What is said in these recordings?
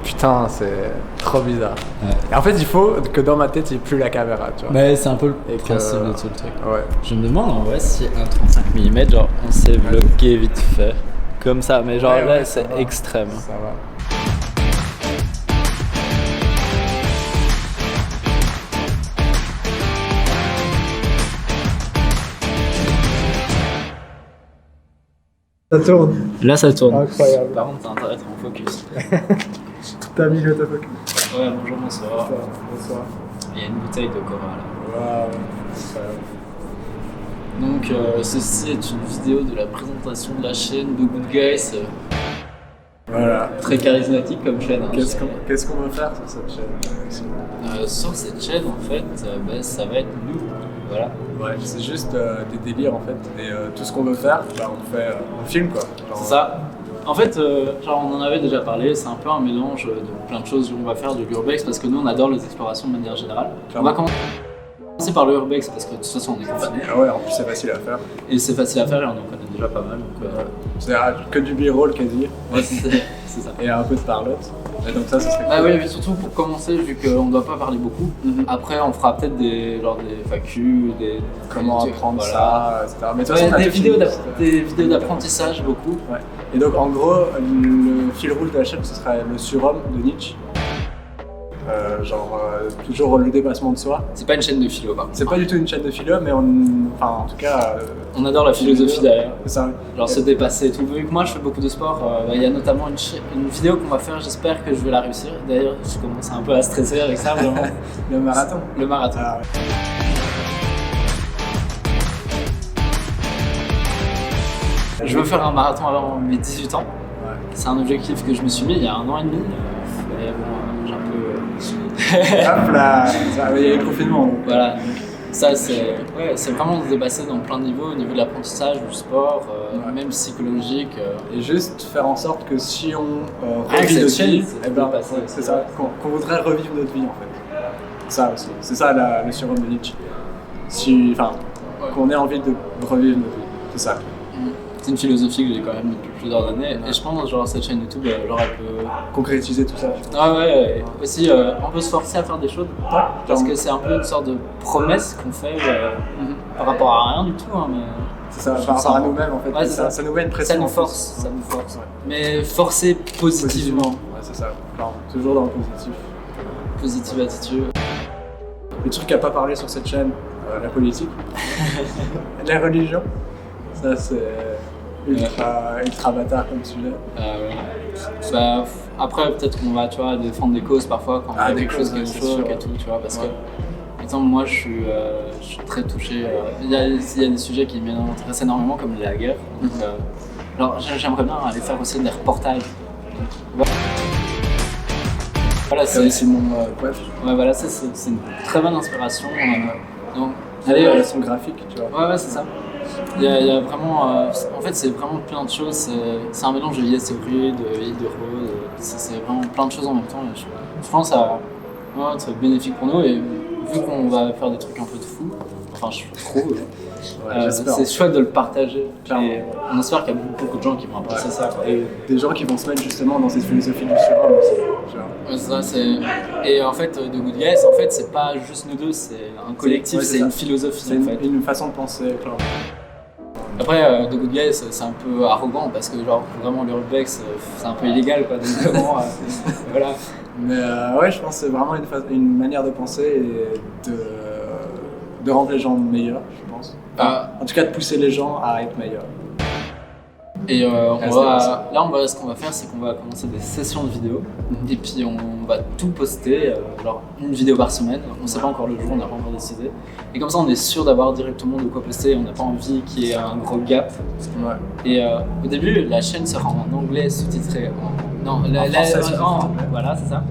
Putain, c'est trop bizarre. Ouais. Et en fait, il faut que dans ma tête, il n'y ait plus la caméra, tu vois. Mais c'est un peu le Et principe de tout le truc. Ouais. Je me demande en vrai si un 35 mm, genre on s'est bloqué vite fait. Comme ça, mais genre Ouais, là ouais, c'est ça va. extrême. Ça va. Ça tourne. Là ça tourne. Incroyable. Par contre, t'as intérêt d'être en focus. T'as mis l'autofocus. Ouais, bonjour, bonsoir. Bonsoir. Il y a une bouteille de Cora là. Waouh. Incroyable. Donc, ceci est une vidéo de la présentation de la chaîne de Good Guys. Voilà. Très charismatique comme chaîne. Hein. Qu'est-ce qu'on va faire sur cette chaîne? Sur cette chaîne, en fait, ça va être nous. Voilà. Ouais, c'est juste des délires en fait. Et tout ce qu'on veut faire, bah, on filme quoi. Genre, C'est ça. En fait, genre on en avait déjà parlé, c'est un peu un mélange de plein de choses. On va faire de l'urbex parce que nous on adore les explorations de manière générale. Clairement. On va commencer par le urbex parce que de toute façon on est confiné. Ah ouais, en plus c'est facile à faire. Et c'est facile à faire et on en connaît déjà pas mal. Donc, C'est que du b-roll quasi. ouais, c'est ça. Et un peu de parlotte. Et donc ça serait Ah cool. oui, mais surtout pour commencer, vu qu'on ne doit pas parler beaucoup, après on fera peut-être des FAQ, Comment apprendre voilà. ça, etc. Mais de toute Ouais, façon, on a des tout vidéos fini. des vidéos d'apprentissage beaucoup. Ouais. Et donc en gros, le fil rouge de la chaîne, ce serait le surhomme de Nietzsche. Toujours le dépassement de soi. C'est pas une chaîne de philo par contre. C'est pas du tout une chaîne de philo, mais en tout cas. On adore la philosophie derrière. C'est ça. Genre se dépasser et tout. Vu que moi je fais beaucoup de sport, il y a notamment une vidéo qu'on va faire, j'espère que je vais la réussir. D'ailleurs, je commence un peu à stresser avec ça, vraiment. Le marathon. Le marathon. Ah, ouais. Je veux faire un marathon avant mes 18 ans. Ouais. C'est un objectif que je me suis mis il y a 1 an et demi. Et bon, j'ai un peu. Hop là, il y a eu le confinement. Donc. Voilà. Ça, c'est vraiment se dépasser dans plein de niveaux, au niveau de l'apprentissage, du sport, Ouais. même psychologique. Et juste faire en sorte que si on Avec revit cette notre chaîne, vie, c'est eh ben, dépasser, c'est ça, qu'on voudrait revivre notre vie en fait. Ça aussi, c'est ça le surhomme de Nietzsche. Qu'on ait envie de revivre notre vie, c'est ça. C'est une philosophie que j'ai quand même depuis plusieurs années. Et je pense genre cette chaîne YouTube, genre elle peut. Concrétiser tout ça. Ah ouais, et aussi on peut se forcer à faire des choses. Parce que c'est un peu une sorte de promesse qu'on fait par rapport à rien du tout. Hein, mais C'est ça, par rapport à nous-mêmes en fait. Ouais, c'est ça. Ça nous met une pression. ça nous en plus. force, ça nous force. Ouais. Mais forcer positivement. Ouais, c'est ça. Enfin, toujours dans le positif. Positive attitude. Les trucs à pas parler sur cette chaîne, la politique, la religion, ça c'est ultra bâtard comme sujet. Bah, après, peut-être qu'on va, tu vois, défendre des causes parfois quand on fait des quelque chose qui causes, nous c'est choque sûr. et tout, tu vois, parce Ouais. que, par exemple, moi, je suis très touché. Il y a des sujets qui m'intéressent énormément, comme la guerre. Donc, alors, j'aimerais bien aller faire aussi des reportages. Voilà, Comme c'est Simon Coiffe, ouais, voilà, c'est une très bonne inspiration. Donc, allez, allez, son graphique, tu vois. ouais, c'est ça. Il y a vraiment. En fait, c'est vraiment plein de choses. C'est un mélange de Yes Every, de Hydro. C'est vraiment plein de choses en même temps. Et je pense que ça va être bénéfique pour nous. Et vu qu'on va faire des trucs un peu de fou, enfin, je trouve, J'espère. c'est chouette de le partager. Clairement. Et on espère qu'il y a beaucoup de gens qui vont apprécier ça. Quoi. Et des gens qui vont se mettre justement dans cette philosophie du surhomme aussi. Tu vois. Ouais, c'est ça, et en fait, de Good Guys, en fait, c'est pas juste nous deux, c'est un collectif, Ouais, c'est c'est ça. une philosophie C'est en fait. une façon de penser, clairement. Après, The Good Guys, c'est un peu arrogant parce que, genre, vraiment, l'urbex, c'est un peu illégal, quoi. Donc, vraiment, voilà. Mais ouais, je pense que c'est vraiment une manière de penser et de rendre les gens meilleurs, je pense. En tout cas, de pousser les gens à être meilleurs. Et ce qu'on va faire, c'est qu'on va commencer des sessions de vidéos. Et puis, on va tout poster, genre une vidéo par semaine. On sait pas encore le jour, on n'a pas encore décidé. Et comme ça, on est sûr d'avoir directement de quoi poster. On n'a pas envie qu'il y ait un gros gap. Ouais. Et au début, la chaîne sera en anglais, sous-titrée en français, sous-titré en anglais. Voilà, c'est ça.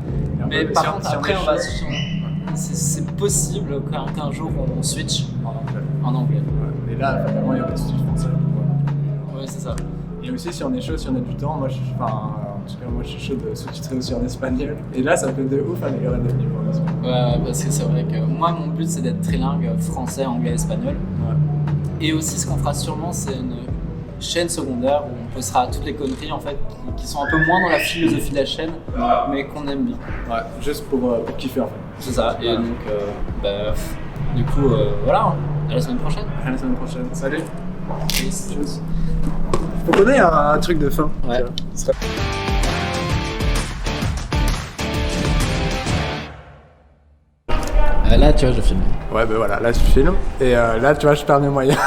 Mais Si par on- contre, si on après, est on va chaud. c'est possible qu'un jour on switch En anglais. en anglais. Ouais. Et là, fatalement, il y aura des sous-titres français. Ouais, c'est ça. Et aussi, si on est chaud, si on a du temps, en tout cas, moi je suis chaud de sous-titrer aussi en espagnol. Et là, ça peut de ouf améliorer notre niveau en espagnol. Ouais, parce que c'est vrai que moi, mon but, c'est d'être trilingue français, anglais, espagnol. Ouais. Et aussi, ce qu'on fera sûrement, c'est une chaîne secondaire où on postera toutes les conneries en fait qui sont un peu moins dans la philosophie de la chaîne, mais qu'on aime bien. Ouais, juste pour kiffer en fait. C'est ça. Et donc, du coup, voilà. À la semaine prochaine. À la semaine prochaine. Salut. Peace. Faut qu'on ait un truc de fin. Ouais. Là, tu vois, je filme. Ouais, ben voilà, là je filme. Et là, tu vois, je perds mes moyens.